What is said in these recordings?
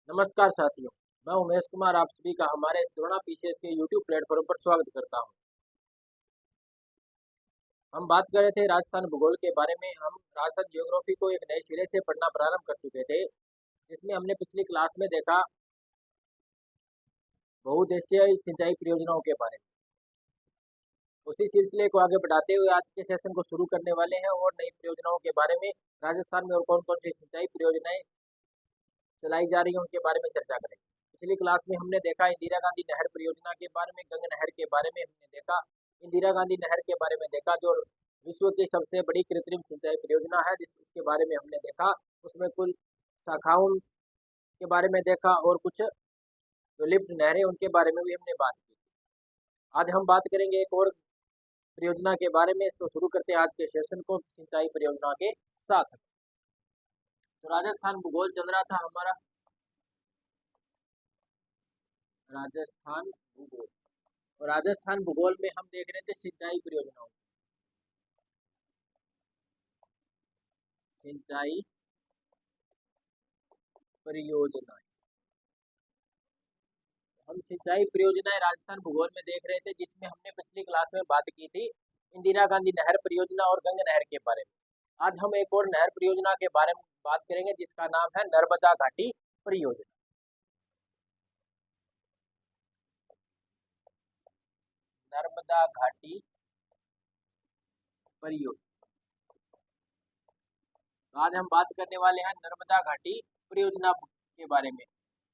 नमस्कार साथियों, मैं उमेश कुमार आप सभी का हमारे इस द्रोणा पीसीएस के यूट्यूब प्लेटफॉर्म पर स्वागत करता हूं। हम बात कर रहे थे राजस्थान भूगोल के बारे में। हम राजस्थान ज्योग्राफी को एक नए सिरे से पढ़ना प्रारंभ कर चुके थे, जिसमें हमने पिछली क्लास में देखा बहुउद्देशीय सिंचाई परियोजनाओं के बारे में। उसी सिलसिले को आगे बढ़ाते हुए आज के सेशन को शुरू करने वाले हैं और नई परियोजनाओं के बारे में, राजस्थान में और कौन कौन सी सिंचाई परियोजनाएं चलाई जा रही है उनके बारे में चर्चा करेंगे। पिछली क्लास में हमने देखा इंदिरा गांधी नहर परियोजना के बारे में, गंगा नहर के बारे में हमने देखा, इंदिरा गांधी नहर के बारे में देखा जो विश्व की सबसे बड़ी कृत्रिम सिंचाई परियोजना है, जिसके बारे में हमने देखा। उसमें कुल शाखाओं के बारे में देखा और कुछ जो लिफ्ट नहरें उनके बारे में भी हमने बात की। आज हम बात करेंगे एक और परियोजना के बारे में। इसको शुरू करते हैं आज के सेशन को सिंचाई परियोजना के साथ। तो राजस्थान भूगोल चल रहा था हमारा, राजस्थान भूगोल, और राजस्थान भूगोल में हम देख रहे थे सिंचाई परियोजनाओं, सिंचाई परियोजनाएं। हम सिंचाई परियोजनाएं राजस्थान भूगोल में देख रहे थे, जिसमें हमने पिछली क्लास में बात की थी इंदिरा गांधी नहर परियोजना और गंगा नहर के बारे में। आज हम एक और नहर परियोजना के बारे में बात करेंगे, जिसका नाम है नर्मदा घाटी परियोजना। नर्मदा घाटी परियोजना आज हम बात करने वाले हैं नर्मदा घाटी परियोजना के बारे में।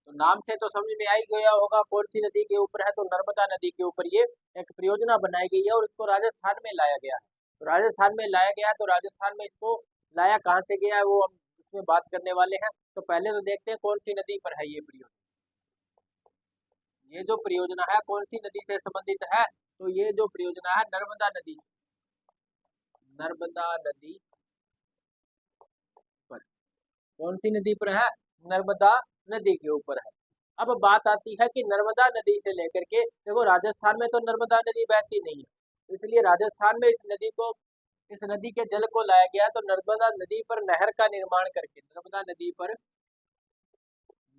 तो नाम से तो समझ में आ ही गया होगा कौन सी नदी के ऊपर है। तो नर्मदा नदी के ऊपर ये एक परियोजना बनाई गई है और इसको राजस्थान में लाया गया है। तो राजस्थान में लाया गया, तो राजस्थान में इसको लाया कहाँ से गया है वो हम इसमें बात करने वाले हैं। तो पहले तो देखते हैं कौन सी नदी पर है ये परियोजना। ये जो परियोजना है कौन सी नदी से संबंधित है? तो ये जो परियोजना है नर्मदा नदी से, नर्मदा नदी पर। कौन सी नदी पर है? नर्मदा नदी के ऊपर है। अब बात आती है कि नर्मदा नदी से लेकर के, देखो राजस्थान में तो नर्मदा नदी बहती नहीं है, इसलिए राजस्थान में इस नदी के जल को लाया गया। तो नर्मदा नदी पर नहर का निर्माण करके, नर्मदा नदी पर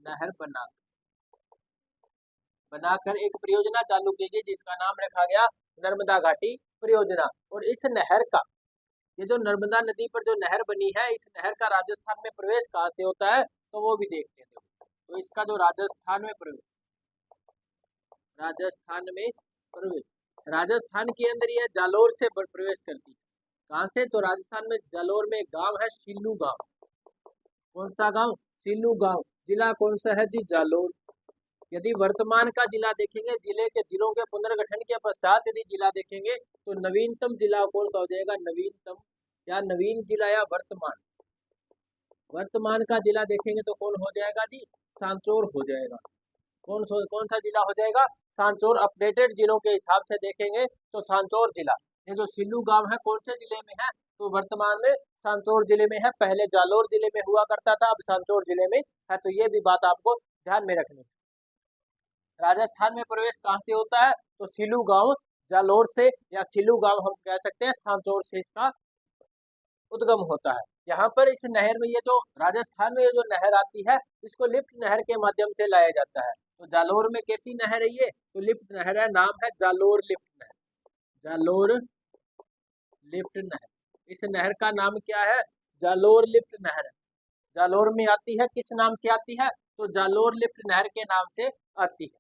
नहर बनाकर एक परियोजना चालू की गई, जिसका नाम रखा गया नर्मदा घाटी परियोजना। और इस नहर का, ये जो नर्मदा नदी पर जो नहर बनी है, इस नहर का राजस्थान में प्रवेश कहाँ से होता है तो वो भी देखते हैं। तो इसका जो राजस्थान में प्रवेश, राजस्थान के अंदर यह जालोर से प्रवेश करती है। कहाँ से? तो राजस्थान में जालोर में एक गांव है सिल्लू गांव। कौन सा गांव? सिल्लू गांव। जिला कौन सा है जी? जालोर। यदि वर्तमान का जिला देखेंगे, जिलों के पुनर्गठन के पश्चात यदि जिला देखेंगे तो नवीनतम जिला कौन सा हो जाएगा? नवीनतम या नवीन जिला या वर्तमान का जिला देखेंगे तो कौन हो जाएगा जी? सांचौर हो जाएगा। कौन सा जिला हो जाएगा? सांचौर। अपडेटेड जिलों के हिसाब से देखेंगे तो सांचौर जिला। ये जो सिल्लू गांव है कौन से जिले में है? तो वर्तमान में सांचौर जिले में है। पहले जालोर जिले में हुआ करता था, अब सांचौर जिले में है। तो ये भी बात आपको ध्यान में रखनी है। राजस्थान में प्रवेश कहाँ से होता है? तो सिल्लू गांव जालोर से, या सिल्लू गांव हम कह सकते हैं सांचौर से इसका उद्गम होता है। यहाँ पर इस नहर में, ये जो राजस्थान में ये जो नहर आती है, इसको लिफ्ट नहर के माध्यम से लाया जाता है। तो जालोर में कैसी नहर है ये? तो लिफ्ट नहर है, नाम है जालोर लिफ्ट नहर। जालोर लिफ्ट नहर, इस नहर का नाम क्या है? जालोर लिफ्ट नहर। जालोर में आती है, किस नाम से आती है? तो जालोर लिफ्ट नहर के नाम से आती है।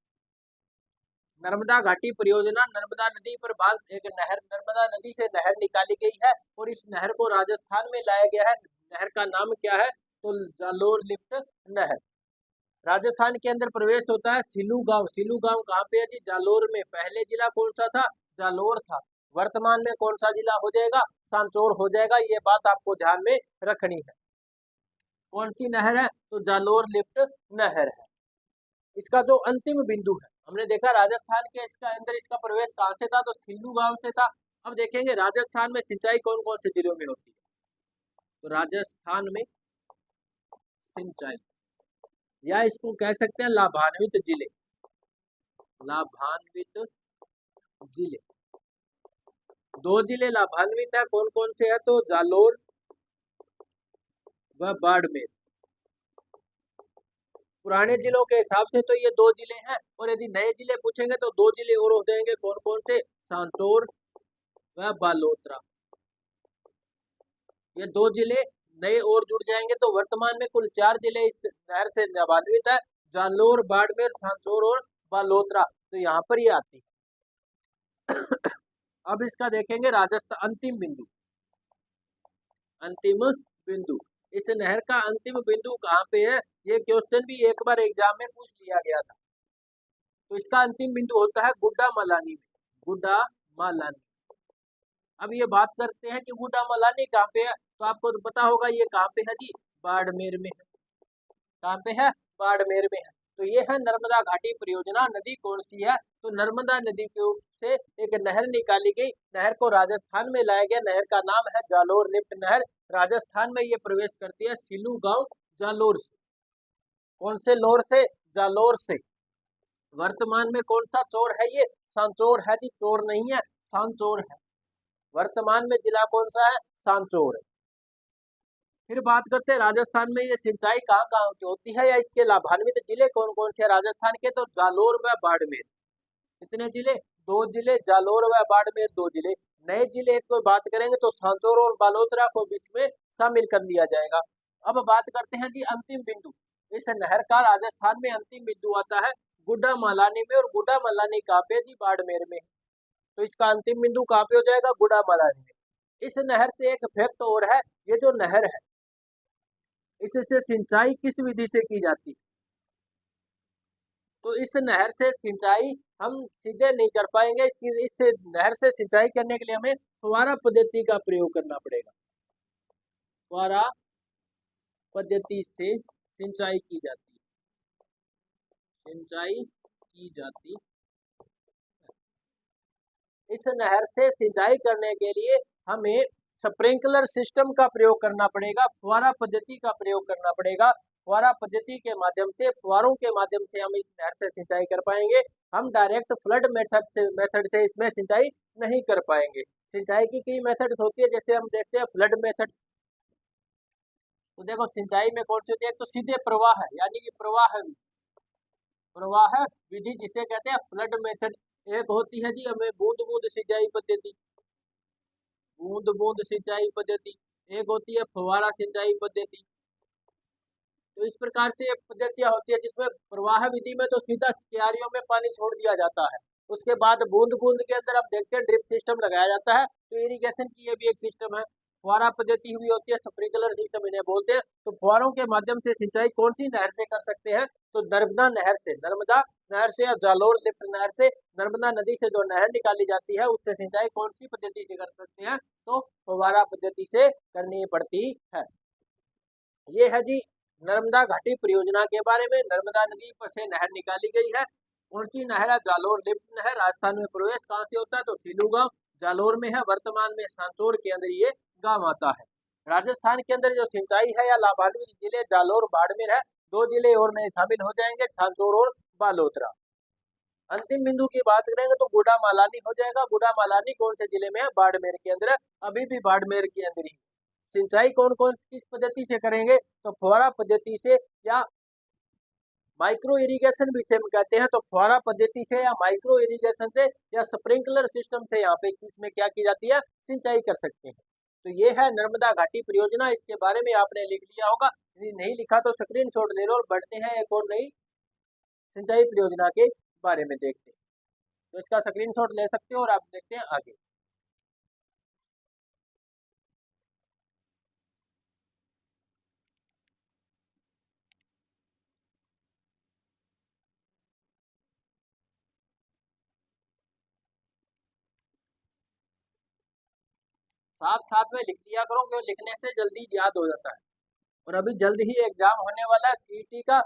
नर्मदा घाटी परियोजना, नर्मदा नदी पर एक नहर, नर्मदा नदी से नहर निकाली गई है और इस नहर को राजस्थान में लाया गया है। नहर का नाम क्या है? तो जालोर लिफ्ट नहर। राजस्थान के अंदर प्रवेश होता है सिल्लू गांव। सिल्लू गांव कहाँ पे है जी? जालोर में। पहले जिला कौन सा था? जालोर था। वर्तमान में कौन सा जिला हो जाएगा? सांचौर हो जाएगा। ये बात आपको ध्यान में रखनी है। कौन सी नहर है? तो जालोर लिफ्ट नहर है। इसका जो अंतिम बिंदु है, हमने देखा राजस्थान के इसका अंदर इसका प्रवेश कहाँ से था? तो सिल्लू गांव से था। अब देखेंगे राजस्थान में सिंचाई कौन कौन से जिलों में होती है। तो राजस्थान में सिंचाई, या इसको कह सकते हैं लाभान्वित जिले, लाभान्वित जिले। दो जिले लाभान्वित है, कौन कौन से है? तो जालोर व बाड़मेर। पुराने जिलों के हिसाब से तो ये 2 जिले हैं, और यदि नए जिले पूछेंगे तो 2 जिले और हो जाएंगे। कौन कौन से? सांचौर व बालोतरा। ये 2 जिले नए और जुड़ जाएंगे, तो वर्तमान में कुल 4 जिले इस नहर से लाभान्वित है। जालोर, बाड़मेर, सांचौर और बालोतरा, तो यहाँ पर ये आती है। अब इसका देखेंगे राजस्थान अंतिम बिंदु। अंतिम बिंदु, इस नहर का अंतिम बिंदु कहाँ पे है? ये क्वेश्चन भी एक बार एग्जाम में पूछ लिया गया था। तो इसका अंतिम बिंदु होता है गुड्डा मलानी में। गुड्डा मलानी। अब ये बात करते हैं कि गुड्डा मलानी कहाँ पे है, तो आपको तो पता होगा ये कहाँ पे है जी, बाड़मेर में है। कहाँ पे है? बाड़मेर में है। तो ये है नर्मदा घाटी परियोजना। नदी कौन सी है? तो नर्मदा नदी के से एक नहर निकाली गई। नहर को राजस्थान में लाया गया। नहर का नाम है जालोर लिफ्ट नहर। राजस्थान में ये प्रवेश करती है सिलू गांव जालोर से। कौन से लोर से? जालोर से। वर्तमान में कौन सा चोर है ये? सांचौर है जी, चोर नहीं है, सांचौर है। वर्तमान में जिला कौन सा है? सांचौर है। फिर बात करते हैं राजस्थान में ये सिंचाई कहाँ कहाँ होती है, या इसके लाभान्वित जिले कौन कौन से राजस्थान के? तो जालोर व बाड़मेर। कितने जिले? 2 जिले, जालोर व बाड़मेर 2 जिले। नए जिले को बात करेंगे तो सांचौर और बालोतरा को भी इसमें शामिल कर लिया जाएगा। अब बात करते हैं जी अंतिम बिंदु। इस नहर का राजस्थान में अंतिम बिंदु आता है गुड्डा मलानी में, और गुड्डा मलानी कहाँ पे जी? बाड़मेर में। तो इसका अंतिम बिंदु कहाँ पे हो जाएगा? गुड्डा मलानी में। इस नहर से एक फैक्ट और है, ये जो नहर है इससे सिंचाई किस विधि से की जाती है? तो इस नहर से सिंचाई हम सीधे नहीं कर पाएंगे। इस नहर से सिंचाई करने के लिए हमें फुहारा पद्धति का प्रयोग करना पड़ेगा। फुहारा पद्धति से सिंचाई की जाती है। सिंचाई की जाती। इस नहर से सिंचाई करने के लिए हमें स्प्रिंकलर सिस्टम का प्रयोग करना पड़ेगा, फुहारा पद्धति का प्रयोग करना पड़ेगा। फुहारा पद्धति के माध्यम से, फुहारों के माध्यम से हम इस नहर से सिंचाई कर पाएंगे। हम डायरेक्ट फ्लड मेथड से इसमें सिंचाई नहीं कर पाएंगे। सिंचाई की कई मेथड्स होती है, जैसे हम देखते हैं फ्लड मेथड। तो देखो सिंचाई में कौन सी होती है? तो सीधे प्रवाह है, यानी कि प्रवाह विधि जिसे कहते हैं फ्लड मेथड। एक होती है जी हमें बूंद बूंद सिंचाई पद्धति। बूंद बूंद सिंचाई पद्धति। एक होती है फव्वारा सिंचाई पद्धति। तो इस प्रकार से पद्धतियां होती है जिसमें प्रवाह विधि में तो सीधा क्यारियों में पानी छोड़ दिया जाता है। उसके बाद बूंद बूंद के अंदर हम देखते हैं ड्रिप सिस्टम लगाया जाता है। तो इरिगेशन की ये भी एक सिस्टम है। फुहारा पद्धति हुई होती है, स्प्रिंकलर सिस्टम इन्हें बोलते हैं। तो फुहारों के माध्यम से सिंचाई कौन सी नहर से कर सकते हैं? तो नर्मदा नहर से। नर्मदा नहर से या जालोर लिफ्ट नहर से। नर्मदा नदी से जो नहर निकाली जाती है उससे सिंचाई कौन सी पद्धति से कर सकते हैं? तो फुहारा पद्धति से करनी पड़ती है। ये है जी नर्मदा घाटी परियोजना के बारे में। नर्मदा नदी पर से नहर निकाली गई है। कौन सी नहर है? जालोर लिफ्ट नहर। राजस्थान में प्रवेश कहाँ से होता है? तो सिलू गांव जालोर में है। वर्तमान में सांचौर के अंदर ये गांव आता है। राजस्थान के अंदर जो सिंचाई है या लाभान्वित जिले जालोर बाड़मेर है। 2 जिले और नए शामिल हो जाएंगे, सांचौर और बालोतरा। अंतिम बिंदु की बात करेंगे तो गुडा मालानी हो जाएगा। गुडा मालानी कौन से जिले में है? बाड़मेर के अंदर है। अभी भी बाड़मेर के अंदर ही। सिंचाई कौन कौन किस पद्धति से करेंगे? तो फुहारा पद्धति से या माइक्रो इरिगेशन भी सेम कहते हैं। तो फुहारा पद्धति से या माइक्रो इरिगेशन से या स्प्रिंकलर सिस्टम से यहाँ पे इसमें क्या की जाती है? सिंचाई कर सकते हैं। तो ये है नर्मदा घाटी परियोजना। इसके बारे में आपने लिख लिया होगा, यदि नहीं लिखा तो स्क्रीनशॉट ले लो। और बढ़ते हैं एक और नई सिंचाई परियोजना के बारे में देखते हैं। तो इसका स्क्रीनशॉट ले सकते हो और आप देखते हैं आगे। साथ साथ में लिख लिया करो, क्यों? लिखने से जल्दी याद हो जाता है। और अभी जल्द ही एग्जाम होने वाला है सीईटी का।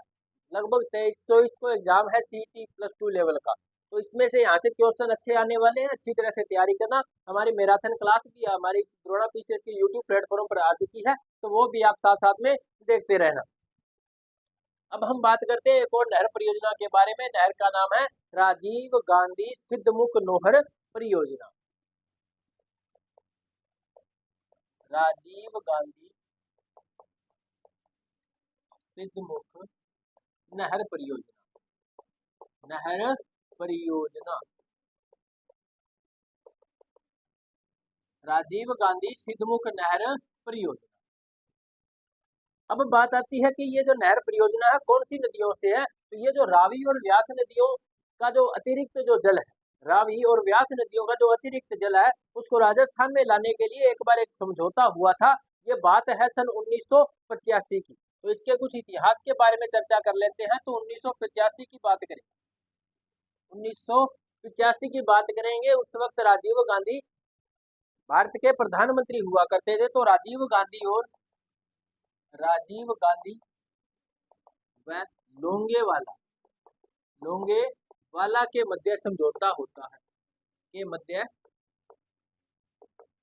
लगभग 2300 को एग्जाम है सीईटी +2 लेवल का। तो इसमें से यहाँ से क्वेश्चन अच्छे आने वाले हैं। अच्छी तरह से तैयारी करना। हमारी मैराथन क्लास भी हमारी द्रोणा पीसीएस के यूट्यूब प्लेटफॉर्म पर आ चुकी है, तो वो भी आप साथ साथ में देखते रहना। अब हम बात करते हैं एक और नहर परियोजना के बारे में। नहर का नाम है राजीव गांधी सिद्धमुख नोहर परियोजना। राजीव गांधी सिद्धमुख नहर परियोजना, नहर परियोजना, राजीव गांधी सिद्धमुख नहर परियोजना। अब बात आती है कि ये जो नहर परियोजना है कौन सी नदियों से है, तो ये जो रावी और व्यास नदियों का जो अतिरिक्त जो जल है, रावी और व्यास नदियों का जो अतिरिक्त जल है उसको राजस्थान में लाने के लिए एक बार एक समझौता हुआ था। ये बात है सन 1985 की। तो इसके कुछ इतिहास के बारे में चर्चा कर लेते हैं। तो 1985 की बात करें, 1985 की बात करेंगे, उस वक्त राजीव गांधी भारत के प्रधानमंत्री हुआ करते थे। तो राजीव गांधी व लोंगेवाला के मध्य समझौता होता है, के मध्य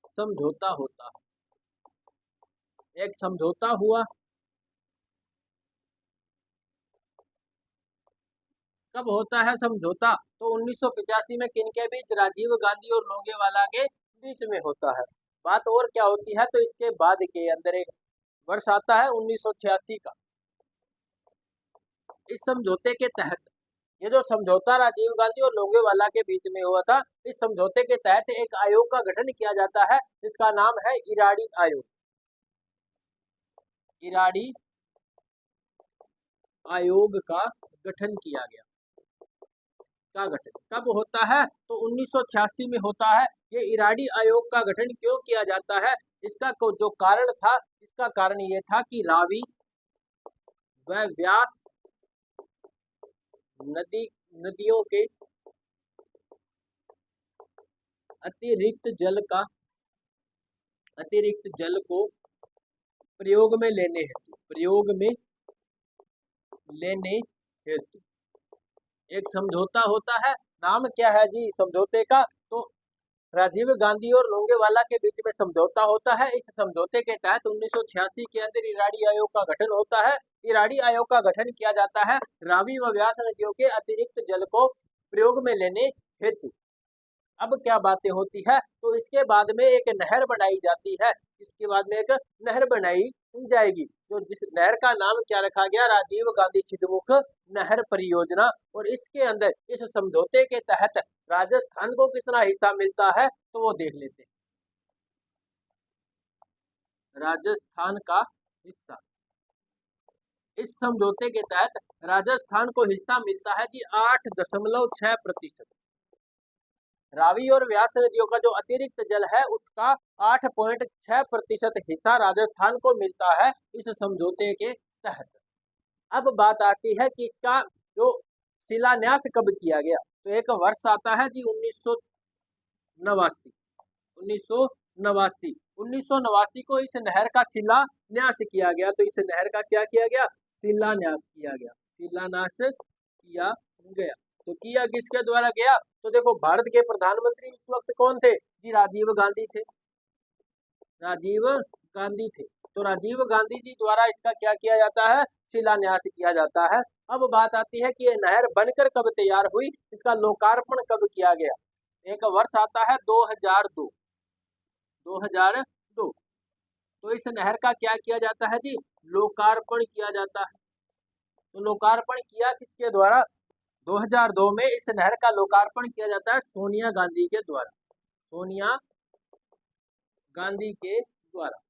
समझौता होता है, एक समझौता हुआ। कब होता है समझौता, तो 1985 में किनके बीच, राजीव गांधी और लोंगेवाला के बीच में होता है। बात और क्या होती है, तो इसके बाद के अंदर एक वर्ष आता है 1986 का। इस समझौते के तहत, ये जो समझौता राजीव गांधी और लोंगेवाला के बीच में हुआ था, इस समझौते के तहत एक आयोग का गठन किया जाता है जिसका नाम है इराडी आयोग। इराडी आयोग का गठन किया गया। का गठन कब होता है, तो 1986 में होता है। ये इराडी आयोग का गठन क्यों किया जाता है, इसका जो कारण था, इसका कारण ये था कि रावी व व्यास नदियों के अतिरिक्त जल को प्रयोग में लेने हेतु एक समझौता होता है। नाम क्या है जी समझौते का, तो राजीव गांधी और लोंगेवाला के बीच में समझौता होता है। इस समझौते के तहत 1986 के अंदर इराडी आयोग का गठन होता है। इराडी आयोग का गठन किया जाता है रावी व व्यास नदियों के अतिरिक्त जल को प्रयोग में लेने हेतु। अब क्या बातें होती है, तो इसके बाद में एक नहर बनाई जाती है। इसके बाद में एक नहर बनाई जाएगी, तो जिस नहर का नाम क्या रखा गया, राजीव गांधी सिद्धमुख नहर परियोजना। और इसके अंदर इस समझौते के तहत राजस्थान को कितना हिस्सा मिलता है, तो वो देख लेते हैं। राजस्थान का हिस्सा, इस समझौते के तहत राजस्थान को हिस्सा मिलता है जी 8.6%। रावी और व्यास नदियों का जो अतिरिक्त जल है उसका 8.6% हिस्सा राजस्थान को मिलता है इस समझौते के तहत। अब बात आती है कि इसका जो शिलान्यास कब किया गया, तो एक वर्ष आता है जी 1989 को इस नहर का शिलान्यास किया गया। तो इस नहर का क्या किया गया, शिलान्यास किया गया, शिलान्यास किया गया। तो किया किसके द्वारा गया, तो देखो भारत के प्रधानमंत्री उस वक्त कौन थे जी, राजीव गांधी थे। राजीव गांधी थे, तो राजीव गांधी जी द्वारा इसका क्या किया जाता है, शिलान्यास किया जाता है। अब बात आती है कि ये नहर बनकर कब तैयार हुई, इसका लोकार्पण कब किया गया। एक वर्ष आता है 2002। तो इस नहर का क्या किया जाता है जी, लोकार्पण किया जाता है। तो लोकार्पण किया किसके द्वारा, 2002 में इस नहर का लोकार्पण किया जाता है सोनिया गांधी के द्वारा। सोनिया गांधी के द्वारा,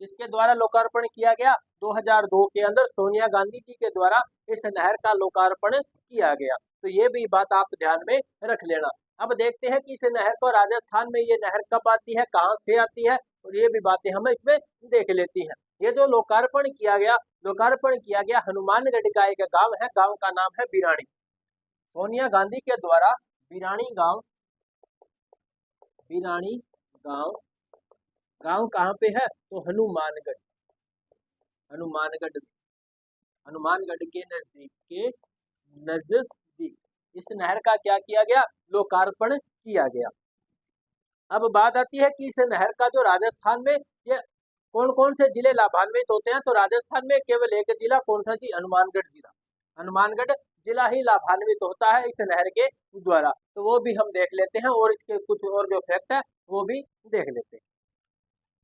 इसके द्वारा लोकार्पण किया गया 2002 के अंदर, सोनिया गांधी जी के द्वारा इस नहर का लोकार्पण किया गया। तो ये भी बात आप ध्यान में रख लेना। अब देखते हैं कि इस नहर को, राजस्थान में ये नहर कब आती है, कहाँ से आती है, और ये भी बातें हम इसमें देख लेती हैं। ये जो लोकार्पण किया गया हनुमानगढ़ का एक गांव है, गांव का नाम है बिरानी। सोनिया गांधी के द्वारा बिरानी गांव कहाँ पे है, तो हनुमानगढ़ के नजदीक इस नहर का क्या किया गया, लोकार्पण किया गया। अब बात आती है कि इस नहर का जो राजस्थान में ये कौन कौन से जिले लाभान्वित होते हैं, तो राजस्थान में केवल एक जिला, कौन सा जी, हनुमानगढ़ जिला। हनुमानगढ़ जिला ही लाभान्वित होता है इस नहर के द्वारा। तो वो भी हम देख लेते हैं, और इसके कुछ और जो फैक्ट है वो भी देख लेते हैं।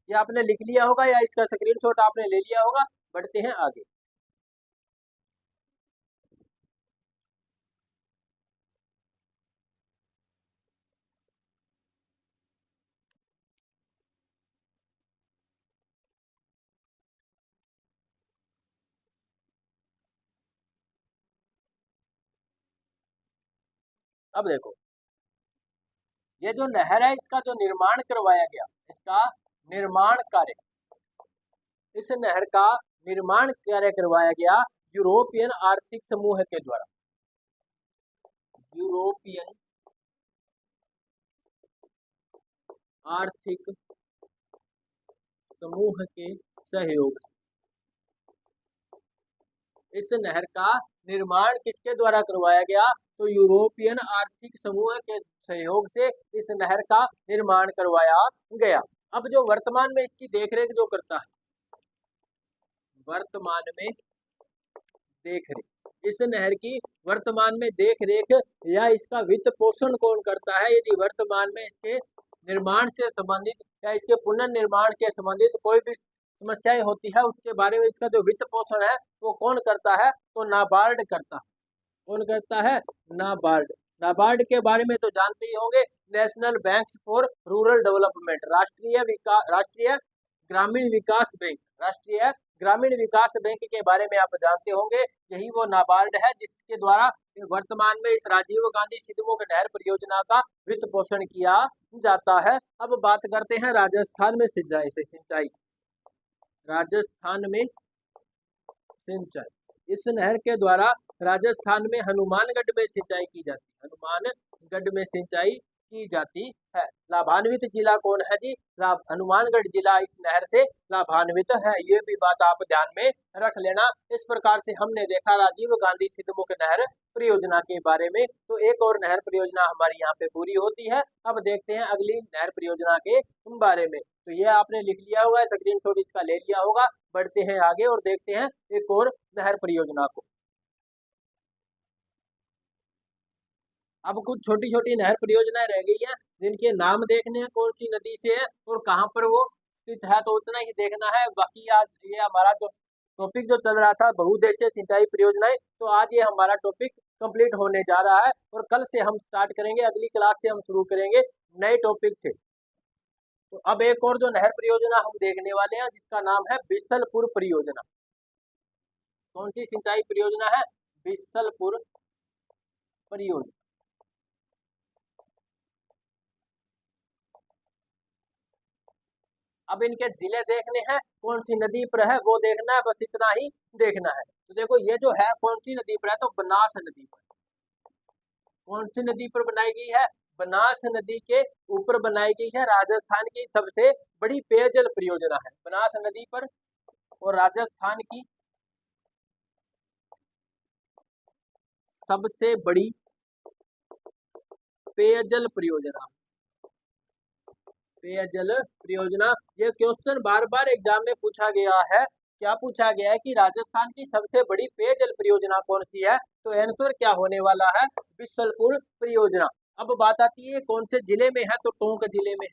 ये आपने लिख लिया होगा या इसका स्क्रीनशॉट आपने ले लिया होगा। बढ़ते हैं आगे। अब देखो, ये जो नहर है इसका जो निर्माण करवाया गया, इसका निर्माण कार्य, इस नहर का निर्माण कार्य करवाया गया यूरोपियन आर्थिक समूह के द्वारा। यूरोपियन आर्थिक समूह के सहयोग से। इस नहर का निर्माण किसके द्वारा करवाया गया? तो यूरोपियन आर्थिक समूह के सहयोग से इस नहर का निर्माण करवाया गया। अब जो वर्तमान में इसकी देखरेख जो करता है, वर्तमान में देखरेख, इस नहर की वर्तमान में देखरेख या इसका वित्त पोषण कौन करता है? यदि वर्तमान में इसके निर्माण से संबंधित या इसके पुनर्निर्माण के संबंधित कोई भी समस्याएं होती है, उसके बारे में इसका जो वित्त पोषण है वो कौन करता है? तो नाबार्ड करता है। कौन करता है? नाबार्ड। नाबार्ड के बारे में तो जानते ही होंगे, national banks for rural development, राष्ट्रीय ग्रामीण विकास बैंक, राष्ट्रीय ग्रामीण विकास बैंक के बारे में आप जानते होंगे। यही वो नाबार्ड है जिसके द्वारा वर्तमान में इस राजीव गांधी सिद्धमुख नहर परियोजना का वित्त पोषण किया जाता है। अब बात करते हैं राजस्थान में सिंचाई। राजस्थान में सिंचाई, इस नहर के द्वारा राजस्थान में हनुमानगढ़ में सिंचाई की जाती है। हनुमानगढ़ में सिंचाई की जाती है। लाभान्वित जिला कौन है जी? हनुमानगढ़ जिला इस नहर से लाभान्वित है। ये भी बात आप ध्यान में रख लेना। इस प्रकार से हमने देखा राजीव गांधी सिद्धमुख नहर परियोजना के बारे में। तो एक और नहर परियोजना हमारी यहाँ पे पूरी होती है। अब देखते हैं अगली नहर परियोजना के बारे में। तो ये आपने लिख लिया होगा, स्क्रीनशॉट इसका ले लिया होगा। बढ़ते हैं आगे और देखते हैं एक और नहर परियोजना को। अब कुछ छोटी छोटी नहर परियोजनाएं रह गई हैं जिनके नाम देखने हैं, कौन सी नदी से है और कहाँ पर वो स्थित है, तो उतना ही देखना है। बाकी आज ये हमारा जो टॉपिक जो चल रहा था बहुउद्देशीय सिंचाई परियोजनाएं, तो आज ये हमारा टॉपिक कंप्लीट होने जा रहा है और कल से हम स्टार्ट करेंगे, अगली क्लास से हम शुरू करेंगे नए टॉपिक से। तो अब एक और जो नहर परियोजना हम देखने वाले हैं जिसका नाम है बिसलपुर परियोजना। कौन सी सिंचाई परियोजना है? बिसलपुर परियोजना। अब इनके जिले देखने हैं, कौन सी नदी पर है वो देखना है, बस इतना ही देखना है। तो देखो ये जो है कौन सी नदी पर है? तो बनास नदी पर। कौन सी नदी पर बनाई गई है? बनास नदी के ऊपर बनाई गई है। राजस्थान की सबसे बड़ी पेयजल परियोजना है बनास नदी पर, और राजस्थान की सबसे बड़ी पेयजल परियोजना। पेयजल परियोजना, ये क्वेश्चन बार बार एग्जाम में पूछा गया है। क्या पूछा गया है कि राजस्थान की सबसे बड़ी पेयजल परियोजना कौन सी है? तो आंसर क्या होने वाला है? बिसलपुर परियोजना। अब बात आती है कौन से जिले में है? तो टोंक जिले में।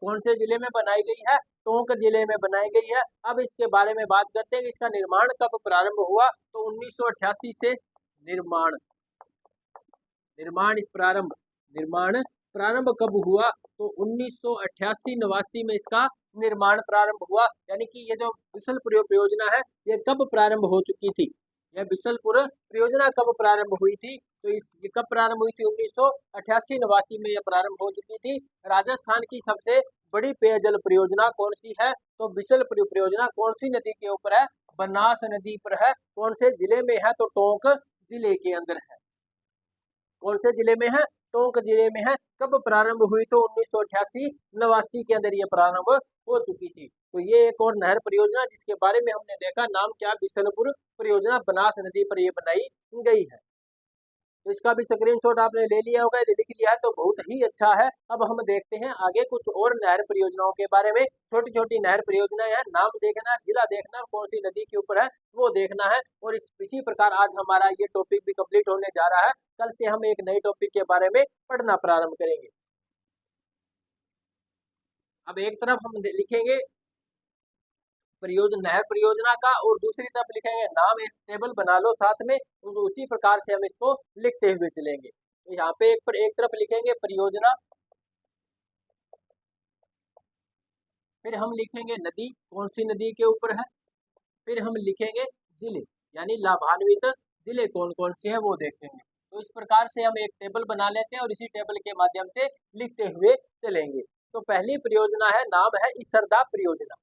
कौन से जिले में बनाई गई है? टोंक जिले में बनाई गई है। अब इसके बारे में बात करते हैं कि इसका निर्माण कब प्रारंभ हुआ? तो 1988 से निर्माण प्रारंभ कब हुआ? तो 1988-89 में इसका निर्माण प्रारंभ हुआ। यानी कि ये जो बिसलपुर परियोजना है ये कब प्रारंभ हो चुकी थी? यह बिसलपुर परियोजना कब प्रारंभ हुई थी? तो ये कब प्रारंभ हुई थी? 1988-89 में यह प्रारंभ हो चुकी थी। राजस्थान की सबसे बड़ी पेयजल परियोजना कौन सी है? तो बिसलपुर परियोजना कौन सी नदी के ऊपर है? बनास नदी पर है। कौन से जिले में है? तो टोंक जिले के अंदर है। कौन से जिले में है? टोंक जिले में है। कब प्रारंभ हुई? तो 1988-89 के अंदर ये प्रारंभ हो चुकी थी। तो ये एक और नहर परियोजना जिसके बारे में हमने देखा, नाम क्या? बिसलपुर परियोजना, बनास नदी पर ये बनाई गई है। तो इसका भी स्क्रीनशॉट आपने ले लिया होगा, यदि लिख लिया है तो बहुत ही अच्छा है। अब हम देखते हैं आगे कुछ और नहर परियोजनाओं के बारे में। छोटी छोटी नहर परियोजनाएं हैं, नाम देखना, जिला देखना, कौन सी नदी के ऊपर है वो देखना है। और इसी प्रकार आज हमारा ये टॉपिक भी कंप्लीट होने जा रहा है। कल से हम एक नए टॉपिक के बारे में पढ़ना प्रारंभ करेंगे। अब एक तरफ हम लिखेंगे नहर परियोजना का और दूसरी तरफ लिखेंगे नाम। एक टेबल बना लो साथ में, उसी प्रकार से हम इसको लिखते हुए चलेंगे। तो यहाँ पे एक तरफ लिखेंगे परियोजना, फिर हम लिखेंगे नदी, कौन सी नदी के ऊपर है, फिर हम लिखेंगे जिले, यानी लाभान्वित जिले कौन कौन से हैं वो देखेंगे। तो तो इस प्रकार से हम एक टेबल बना लेते हैं और इसी टेबल के माध्यम से लिखते हुए चलेंगे। तो पहली परियोजना है, नाम है इसरदा परियोजना।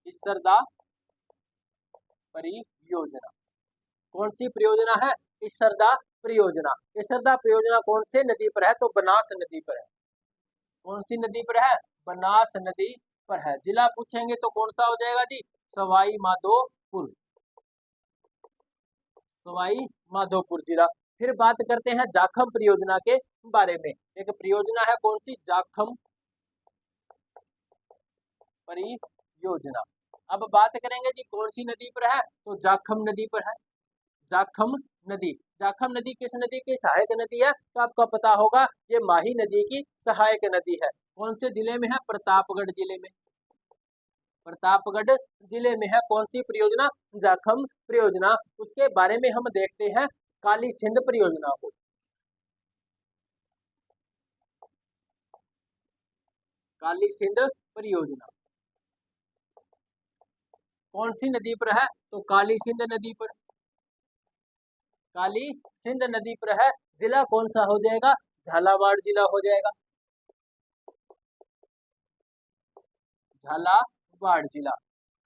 इसरदा परियोजना कौन सी परियोजना है? इसरदा परियोजना। इसरदा परियोजना कौन से नदी पर है? तो बनास नदी पर है। कौन सी नदी पर है? बनास नदी पर है। जिला पूछेंगे तो कौन सा हो जाएगा जी? सवाई माधोपुर। सवाई माधोपुर जिला। फिर बात करते हैं जाखम परियोजना के बारे में। एक परियोजना है कौन सी? जाखम परियोजना। अब बात करेंगे जी कौन सी नदी पर है? तो जाखम नदी पर है। जाखम नदी। जाखम नदी किस नदी की सहायक नदी है? तो आपको पता होगा ये माही नदी की सहायक नदी है। कौन से जिले में है? प्रतापगढ़ जिले में। प्रतापगढ़ जिले में है कौन सी परियोजना? जाखम परियोजना। उसके बारे में हम देखते हैं काली सिंध परियोजना को। काली सिंध परियोजना कौन सी नदी पर है? तो काली सिंध नदी पर। काली सिंध नदी पर है। जिला कौन सा हो जाएगा? झालावाड़ जिला हो जाएगा। झालावाड़ जिला।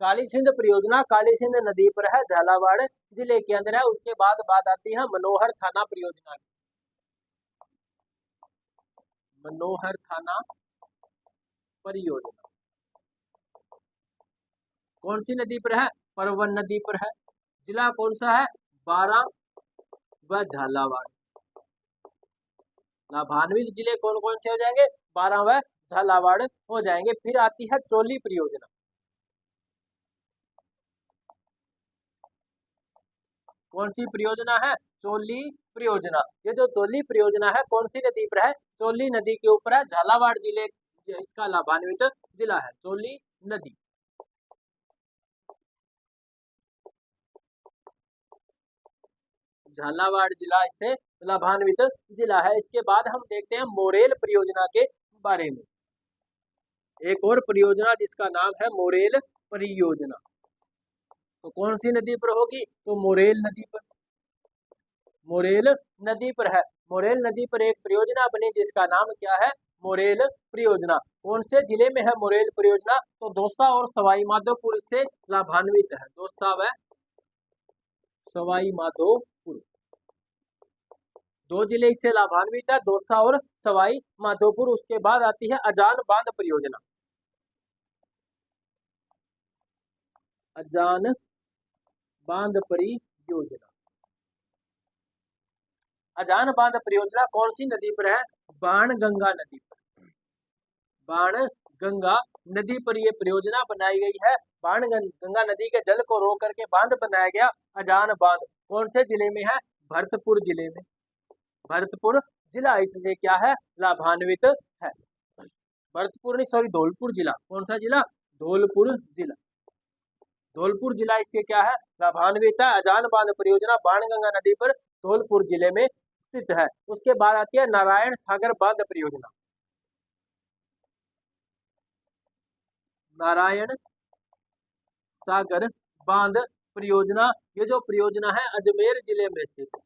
काली सिंध परियोजना काली सिंध नदी पर है, झालावाड़ जिले के अंदर है। उसके बाद बात आती है मनोहर थाना परियोजना की। मनोहर थाना परियोजना कौन सी नदी पर है? परवन नदी पर है। जिला कौन सा है? बारां व झालावाड़। लाभान्वित जिले कौन कौन से हो जाएंगे? बारां व झालावाड़ हो जाएंगे। फिर आती है चोली परियोजना। कौन सी परियोजना है? चोली परियोजना। ये जो चोली परियोजना है कौन सी नदी पर है? चोली नदी के ऊपर है। झालावाड़ जिले इसका लाभान्वित जिला है, चोली नदी। झालावाड़ जिला इससे लाभान्वित जिला है। इसके बाद हम देखते हैं मोरेल परियोजना के बारे में। एक और परियोजना जिसका नाम है मोरेल परियोजना। तो कौन सी नदी पर होगी? तो मोरेल नदी पर। मोरेल नदी पर है। मोरेल नदी पर एक परियोजना बनी जिसका नाम क्या है? मोरेल परियोजना। कौन से जिले में है मोरेल परियोजना? तो दौसा और सवाई माधोपुर से लाभान्वित है। दौसा व सवाई माधोपुर दो जिले इससे लाभान्वित है, दौसा और सवाई माधोपुर। उसके बाद आती है अजान बांध परियोजना। अजान बांध परियोजना। अजान बांध परियोजना कौन सी नदी पर है? बाण गंगा नदी पर। बाण गंगा नदी पर यह परियोजना बनाई गई है। बाण गंगा नदी के जल को रोक करके बांध बनाया गया, अजान बांध। कौन से जिले में है? भरतपुर जिले में। भरतपुर जिला इससे क्या है? लाभान्वित है। भरतपुर नहीं, सॉरी, धौलपुर जिला। कौन सा जिला? धौलपुर जिला। धौलपुर जिला इसके क्या है? लाभान्वित है। अजान बांध परियोजना बाणगंगा नदी पर धौलपुर जिले में स्थित है। उसके बाद आती है नारायण सागर बांध परियोजना। नारायण सागर बांध परियोजना। ये जो परियोजना है अजमेर जिले में स्थित है।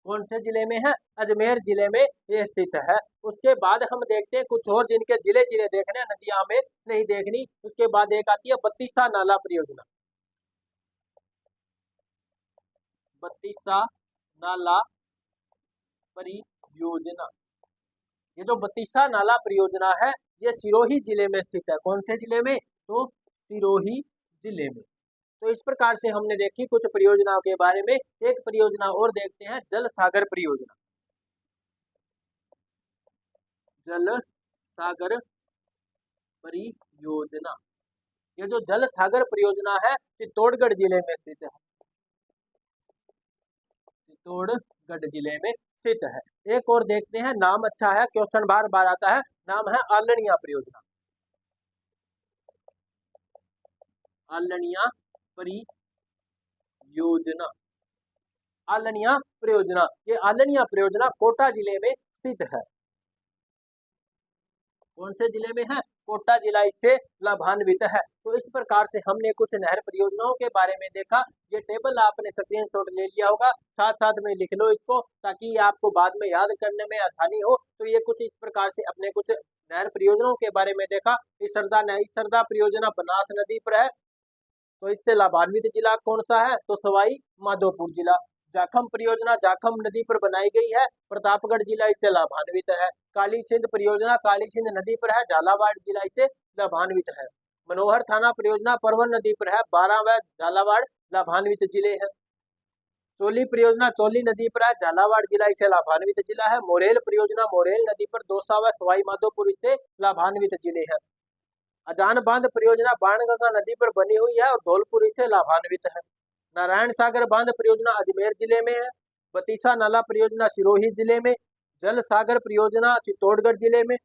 कौन से जिले में है? अजमेर जिले में ये स्थित है। उसके बाद हम देखते हैं कुछ और जिनके जिले जिले देखने, नदियां में नहीं देखनी। उसके बाद एक आती है बत्तीसा नाला परियोजना। बत्तीसा नाला परियोजना। ये जो बत्तीसा नाला परियोजना है ये सिरोही जिले में स्थित है। कौन से जिले में? तो सिरोही जिले में। तो इस प्रकार से हमने देखी कुछ परियोजनाओं के बारे में। एक परियोजना और देखते हैं, जल सागर परियोजना। जल सागर परियोजना। ये जो जल सागर परियोजना है चित्तौड़गढ़ जिले में स्थित है। चित्तौड़गढ़ जिले में स्थित है। एक और देखते हैं, नाम अच्छा है, क्वेश्चन बार बार आता है। नाम है आलनिया परियोजना। आलनिया परियोजना। आलनिया परियोजना। ये आलनिया परियोजना कोटा जिले में स्थित है। कौन से जिले में है? कोटा जिला इससे लाभान्वित है। तो इस प्रकार से हमने कुछ नहर परियोजनाओं के बारे में देखा। ये टेबल आपने स्क्रीनशॉट ले लिया होगा, साथ साथ में लिख लो इसको, ताकि आपको बाद में याद करने में आसानी हो। तो ये कुछ इस प्रकार से अपने कुछ नहर परियोजनाओं के बारे में देखा। इस सरदा परियोजना बनास नदी पर है, तो इससे लाभान्वित जिला कौन सा है? तो सवाई माधोपुर जिला। जाखम परियोजना जाखम नदी पर बनाई गई है, प्रतापगढ़ जिला इससे लाभान्वित है। काली सिंध परियोजना काली सिंध नदी पर है, झालावाड़ जिला इससे लाभान्वित है। मनोहर थाना परियोजना परवन नदी पर है, 12 व झालावाड़ लाभान्वित जिले हैं। चोली परियोजना चोली नदी पर है, झालावाड़ जिला इससे लाभान्वित जिला है। मोरेल परियोजना मोरेल नदी पर दौसा व सवाई माधोपुर इससे लाभान्वित जिले हैं। अजान बांध परियोजना बाणगंगा नदी पर बनी हुई है और धौलपुर इससे लाभान्वित है। नारायण सागर बांध परियोजना अजमेर जिले में है। बतीसा नाला परियोजना सिरोही जिले में। जल सागर परियोजना चित्तौड़गढ़ जिले में।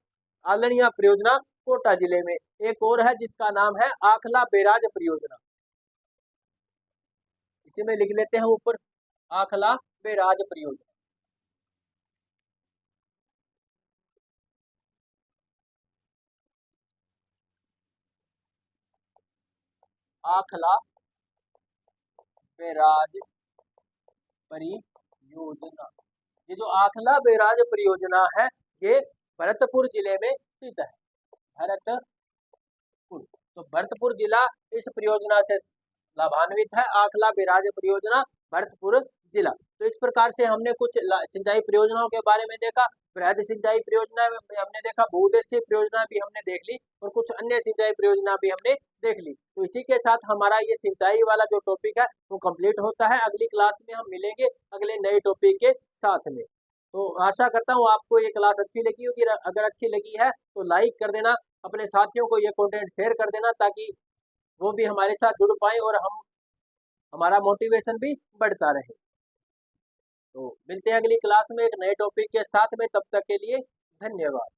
आलनिया परियोजना कोटा जिले में। एक और है जिसका नाम है आखला बैराज परियोजना, इसी में लिख लेते हैं ऊपर, आखला बैराज परियोजना। आखला बैराज परियोजना, ये जो आखला बैराज परियोजना है ये भरतपुर जिले में स्थित है। भरतपुर, तो भरतपुर जिला इस परियोजना से लाभान्वित है। आखला बैराज परियोजना भरतपुर जिला। तो इस प्रकार से हमने कुछ सिंचाई परियोजनाओं के बारे में देखा। वृहद सिंचाई परियोजना में हमने देखा, बहुउद्देशीय परियोजना भी हमने देख ली और कुछ अन्य सिंचाई परियोजना भी हमने देख ली। तो इसी के साथ हमारा ये सिंचाई वाला जो टॉपिक है वो कंप्लीट होता है। अगली क्लास में हम मिलेंगे अगले नए टॉपिक के साथ में। तो आशा करता हूँ आपको ये क्लास अच्छी लगी होगी। अगर अच्छी लगी है तो लाइक कर देना, अपने साथियों को ये कंटेंट शेयर कर देना, ताकि वो भी हमारे साथ जुड़ पाए और हमारा मोटिवेशन भी बढ़ता रहे। तो मिलते हैं अगली क्लास में एक नए टॉपिक के साथ में, तब तक के लिए धन्यवाद।